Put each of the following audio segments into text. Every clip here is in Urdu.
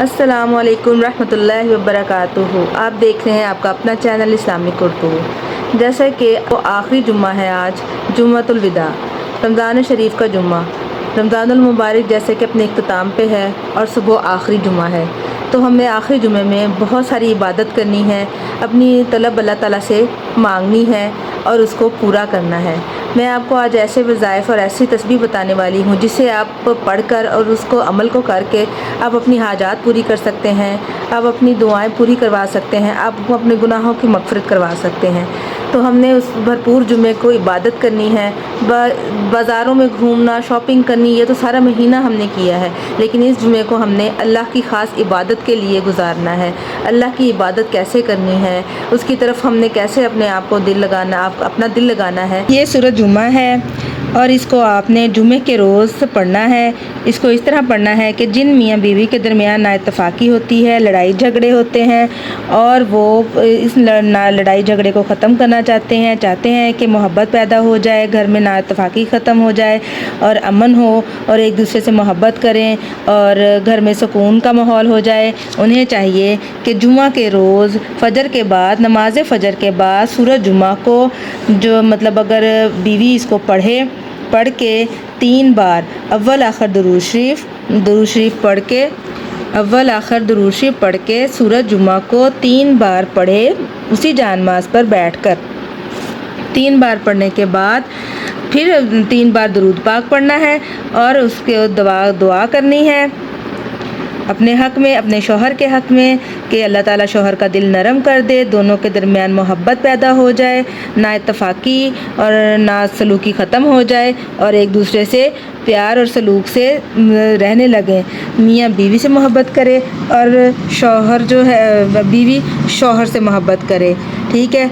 السلام علیکم رحمۃ اللہ وبرکاتہ۔ آپ دیکھ رہے ہیں آپ کا اپنا چینل اسلامک اردو۔ جیسا کہ وہ آخری جمعہ ہے آج، جمعۃ الوداع، رمضان شریف کا جمعہ، رمضان المبارک جیسے کہ اپنے اختتام پہ ہے اور صبح آخری جمعہ ہے، تو ہمیں آخری جمعے میں بہت ساری عبادت کرنی ہے، اپنی طلب اللہ تعالیٰ سے مانگنی ہے اور اس کو پورا کرنا ہے۔ میں آپ کو آج ایسے وظائف اور ایسی تسبیح بتانے والی ہوں جسے آپ پڑھ کر اور اس کو عمل کو کر کے آپ اپنی حاجات پوری کر سکتے ہیں، آپ اپنی دعائیں پوری کروا سکتے ہیں، آپ اپنے گناہوں کی مغفرت کروا سکتے ہیں۔ تو ہم نے اس بھرپور جمعے کو عبادت کرنی ہے، بازاروں میں گھومنا، شاپنگ کرنی، یہ تو سارا مہینہ ہم نے کیا ہے، لیکن اس جمعے کو ہم نے اللہ کی خاص عبادت کے لیے گزارنا ہے۔ اللہ کی عبادت کیسے کرنی ہے، اس کی طرف ہم نے کیسے اپنے آپ کو اپنا دل لگانا ہے۔ یہ سورۃ جمعہ ہے اور اس کو آپ نے جمعے کے روز پڑھنا ہے۔ اس کو اس طرح پڑھنا ہے کہ جن میاں بیوی کے درمیان نااتفاقی ہوتی ہے، لڑائی جھگڑے ہوتے ہیں اور وہ اس لڑائی جھگڑے کو ختم کرنا چاہتے ہیں کہ محبت پیدا ہو جائے، گھر میں نااتفاقی ختم ہو جائے اور امن ہو اور ایک دوسرے سے محبت کریں اور گھر میں سکون کا ماحول ہو جائے، انہیں چاہیے کہ جمعہ کے روز فجر کے بعد، نماز فجر کے بعد سورۃ جمعہ کو اگر بیوی اس کو پڑھ کے 3 بار اول آخر درود شریف پڑھ کے سورۃ جمعہ کو 3 بار پڑھے، اسی جانماز پر بیٹھ کر 3 بار پڑھنے کے بعد پھر 3 بار درود پاک پڑھنا ہے اور اس کے دعا کرنی ہے اپنے حق میں، اپنے شوہر کے حق میں، کہ اللہ تعالیٰ شوہر کا دل نرم کر دے، دونوں کے درمیان محبت پیدا ہو جائے، نا اتفاقی اور نا سلوکی ختم ہو جائے اور ایک دوسرے سے پیار اور سلوک سے رہنے لگیں۔ میاں بیوی سے محبت کرے اور بیوی شوہر سے محبت کرے، ٹھیک ہے۔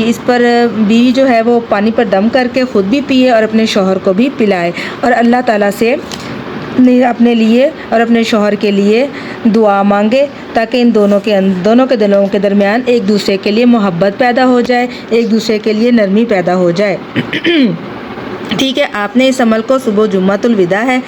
اس پر بیوی جو ہے وہ پانی پر دم کر کے خود بھی پیے اور اپنے شوہر کو بھی پلائے اور اللہ تعالیٰ سے اپنے لیے اور اپنے شوہر کے لیے دعا مانگے تاکہ ان دونوں کے دلوں کے درمیان ایک دوسرے کے لیے محبت پیدا ہو جائے، ایک دوسرے کے لیے نرمی پیدا ہو جائے۔ ٹھیک ہے، آپ نے اس عمل کو صبح جمعۃ الوداع ہے،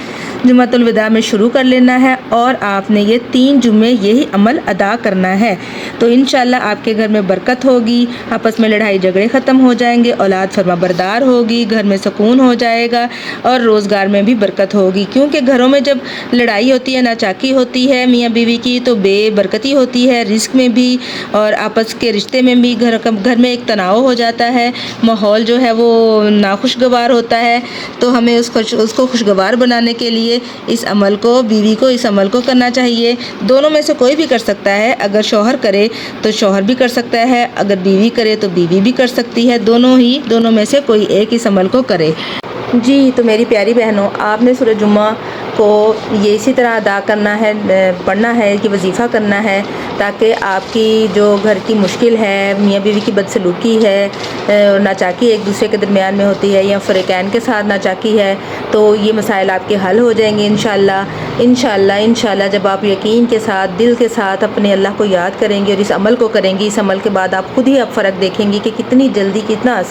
جمعۃ الوداع میں شروع کر لینا ہے اور آپ نے یہ 3 جمعے یہی عمل ادا کرنا ہے، تو انشاءاللہ آپ کے گھر میں برکت ہوگی، آپس میں لڑائی جھگڑے ختم ہو جائیں گے، اولاد فرما بردار ہوگی، گھر میں سکون ہو جائے گا اور روزگار میں بھی برکت ہوگی، کیونکہ گھروں میں جب لڑائی ہوتی ہے، ناچاکی ہوتی ہے میاں بیوی کی، تو بے برکتی ہوتی ہے، رزق میں بھی اور آپس کے رشتے میں بھی، گھر میں ایک تناؤ ہو جاتا ہے، ماحول جو ہے وہ ناخوشگوار ہوتا ہے، تو ہمیں اس کو خوشگوار بنانے کے لیے بیوی کو اس عمل کو کرنا چاہیے۔ دونوں میں سے کوئی بھی کر سکتا ہے، اگر شوہر کرے تو شوہر بھی کر سکتا ہے، اگر بیوی کرے تو بیوی بھی کر سکتی ہے، دونوں میں سے کوئی ایک اس عمل کو کرے۔ جی تو میری پیاری بہنوں، آپ نے سورۃ جمعہ کو یہ اسی طرح ادا کرنا ہے، پڑھنا ہے، کہ وظیفہ کرنا ہے، تاکہ آپ کی جو گھر کی مشکل ہے، میاں بیوی کی بدسلوکی ہے، ناچاکی ایک دوسرے کے درمیان میں ہوتی ہے یا فریقین کے ساتھ ناچاکی ہے، تو یہ مسائل آپ کے حل ہو جائیں گے انشاءاللہ جب آپ یقین کے ساتھ، دل کے ساتھ اپنے اللہ کو یاد کریں گے اور اس عمل کو کریں گے۔ اس عمل کے بعد آپ خود ہی فرق دیکھیں گے کہ کتنی جلدی، کتنا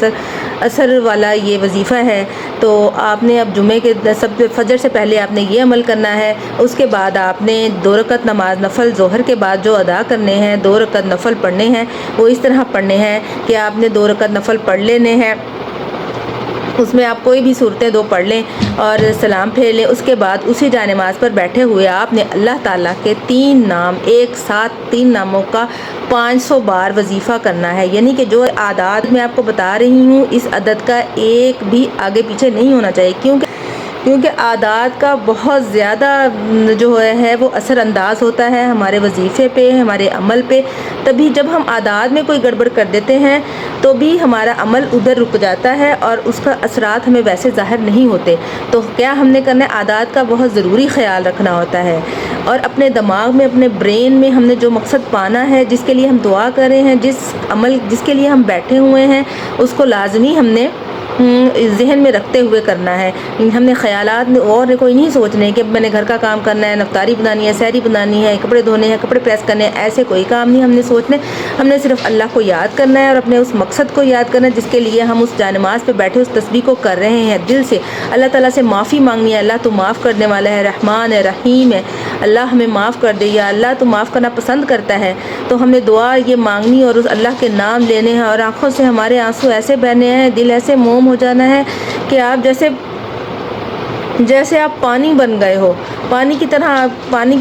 اثر والا یہ وظیفہ ہے۔ تو آپ نے اب جمعے کے فجر سے پہلے آپ نے یہ عمل کرنا ہے، اس کے بعد آپ نے 2 رکعت نماز نفل ظہر کے بعد جو ادا کرنے ہیں، 2 رکعت نفل پڑھنے ہیں، وہ اس طرح پڑھنے ہیں کہ آپ نے 2 رکعت نفل پڑھ لینے ہیں، اس میں آپ کوئی بھی صورتیں 2 پڑھ لیں اور سلام پھیر لیں۔ اس کے بعد اسی جانماز پر بیٹھے ہوئے آپ نے اللہ تعالیٰ کے 3 نام، ایک ساتھ 3 ناموں کا 500 بار وظیفہ کرنا ہے، یعنی کہ جو اعداد میں آپ کو بتا رہی ہوں، اس عدد کا ایک بھی آگے پیچھے نہیں ہونا چاہیے، کیونکہ اعداد کا بہت زیادہ جو ہے وہ اثر انداز ہوتا ہے ہمارے وظیفے پہ، ہمارے عمل پہ۔ تبھی جب ہم اعداد میں کوئی گڑبڑ کر دیتے ہیں تو بھی ہمارا عمل ادھر رک جاتا ہے اور اس کا اثرات ہمیں ویسے ظاہر نہیں ہوتے۔ تو کیا ہم نے کرنا ہے، اعداد کا بہت ضروری خیال رکھنا ہوتا ہے اور اپنے دماغ میں، اپنے برین میں ہم نے جو مقصد پانا ہے، جس کے لیے ہم دعا کر رہے ہیں، جس کے لیے ہم بیٹھے ہوئے ہیں، اس کو لازمی ہم نے ذہن میں رکھتے ہوئے کرنا ہے۔ ہم نے خیالات میں اور کوئی نہیں سوچنے کہ میں نے گھر کا کام کرنا ہے، نفطاری بنانی ہے، سحری بنانی ہے، کپڑے دھونے ہیں، کپڑے پریس کرنے ہیں، ایسے کوئی کام نہیں ہم نے سوچنے۔ ہم نے صرف اللہ کو یاد کرنا ہے اور اپنے اس مقصد کو یاد کرنا ہے جس کے لیے ہم اس جانماز پہ بیٹھے اس تسبیح کو کر رہے ہیں، دل سے اللہ تعالیٰ سے معافی مانگنی ہے۔ اللہ تو معاف کرنے والا ہے، رحمان ہے، رحیم ہے، اللہ ہمیں معاف کر دے، یا اللہ تو معاف کرنا پسند کرتا ہے۔ تو ہمیں دعا یہ مانگنی اور اس اللہ کے نام لینے ہیں، اور آنکھوں سے ہمارے آنسو ایسے بہنے ہیں، دل ایسے موم ہو جانا ہے کہ آپ جیسے آپ پانی بن گئے ہو، پانی کی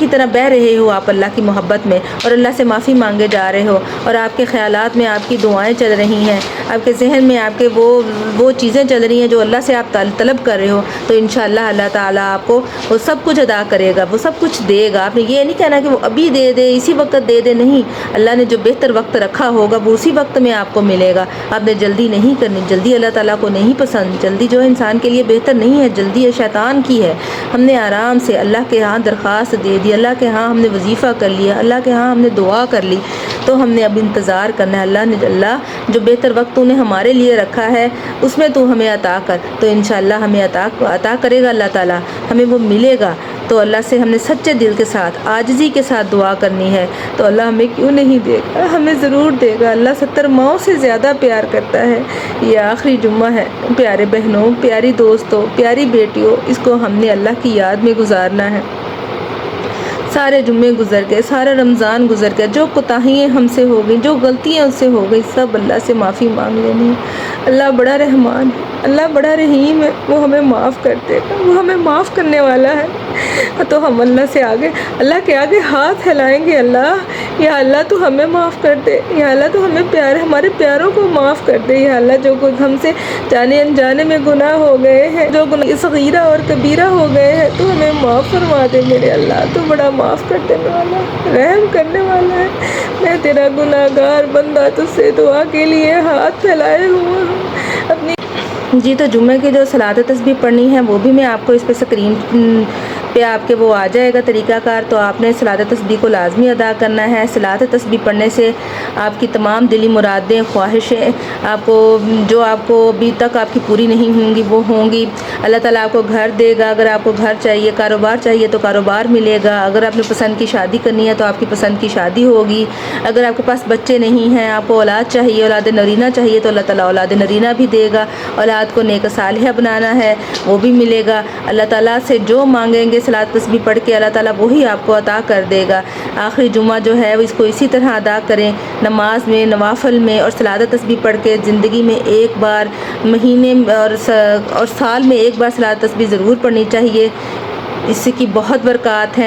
طرح بہہ رہے ہو آپ اللہ کی محبت میں، اور اللہ سے معافی مانگے جا رہے ہو، اور آپ کے خیالات میں آپ کی دعائیں چل رہی ہیں، آپ کے ذہن میں آپ کے وہ چیزیں چل رہی ہیں جو اللہ سے آپ طلب کر رہے ہو، تو انشاءاللہ اللہ تعالیٰ آپ کو وہ سب کچھ ادا کرے گا، وہ سب کچھ دے گا۔ آپ نے یہ نہیں کہنا کہ وہ ابھی دے دے، اسی وقت دے دے، نہیں، اللہ نے جو بہتر وقت رکھا ہوگا وہ اسی وقت میں آپ کو ملے گا۔ آپ نے جلدی نہیں کرنی، جلدی اللہ تعالیٰ کو نہیں پسند، جلدی جو ہے انسان کے لیے بہتر نہیں ہے، جلدی ہے شیطان کی ہے۔ ہم نے آرام سے اللہ کے ہاں درخواست دے دی، اللہ کے ہاں ہم نے وظیفہ کر لیا، اللہ کے ہاں ہم نے دعا کر لی، تو ہم نے اب انتظار کرنا ہے۔ اللہ جو بہتر وقت تو نے ہمارے لیے رکھا ہے اس میں تو ہمیں عطا کر، تو انشاءاللہ ہمیں عطا کرے گا اللہ تعالیٰ، ہمیں وہ ملے گا۔ تو اللہ سے ہم نے سچے دل کے ساتھ، عاجزی کے ساتھ دعا کرنی ہے، تو اللہ ہمیں کیوں نہیں دے گا، ہمیں ضرور دے گا۔ اللہ 70 ماؤں سے زیادہ پیار کرتا ہے۔ یہ آخری جمعہ ہے، پیارے بہنوں، پیاری دوستوں، پیاری بیٹیوں، اس کو ہم نے اللہ کی یاد میں گزارنا ہے۔ سارے جمعے گزر گئے، سارا رمضان گزر گیا، جو کوتاہیاں ہم سے ہو گئیں، جو غلطیاں ان سے ہو گئی، سب اللہ سے معافی مانگ لینی ہے۔ اللہ بڑا رحمان ہے، اللہ بڑا رحیم ہے، وہ ہمیں معاف کر دے گا، وہ ہمیں معاف کرنے والا ہے۔ تو ہم اللہ کے آگے ہاتھ پھیلائیں گے، یا اللہ تو ہمیں معاف کر دے، یا اللہ تو ہمارے پیاروں کو معاف کر دے، یا اللہ جو کچھ ہم سے جانے انجانے میں گناہ ہو گئے ہیں، جو گناہ صغیرہ اور کبیرہ ہو گئے ہیں، تو ہمیں معاف فرما دے میرے اللہ، تو بڑا معاف کر دینے والا، رحم کرنے والا ہے۔ میں تیرا گناہ گار بندہ تجھ سے دعا کے لیے ہاتھ پھیلائے ہوا ہوں اپنی۔ جی، تو جمعے کی جو صلاۃ تسبیح پڑھنی ہے وہ بھی میں آپ کو اس پہ اسکرین پہ آپ کے وہ آ جائے گا طریقہ کار، تو آپ نے صلاۃ تسبیح کو لازمی ادا کرنا ہے۔ صلاۃ تسبیح پڑھنے سے آپ کی تمام دلی مرادیں، خواہشیں آپ کو ابھی تک آپ کی پوری نہیں ہوں گی، وہ ہوں گی۔ اللہ تعالیٰ آپ کو گھر دے گا، اگر آپ کو گھر چاہیے، کاروبار چاہیے تو کاروبار ملے گا، اگر آپ نے پسند کی شادی کرنی ہے تو آپ کی پسند کی شادی ہوگی، اگر آپ کے پاس بچے نہیں ہیں، آپ کو اولاد چاہیے، اولاد نرینہ چاہیے، تو اللہ تعالیٰ اولاد نرینہ بھی دے گا۔ اولاد کو نیک صالحہ بنانا ہے وہ بھی ملے گا۔ اللہ تعالیٰ سے جو مانگیں گے صلاۃ تسبیح پڑھ کے، اللہ تعالیٰ وہی آپ کو عطا کر دے گا۔ آخری جمعہ جو ہے اس کو اسی طرح ادا کریں، نماز میں، نوافل میں، اور صلاۃ تسبیح پڑھ کے زندگی میں ایک بار، مہینے اور سال میں ایک بار صلاۃ تسبیح ضرور پڑھنی چاہیے، اس کی بہت برکات ہیں۔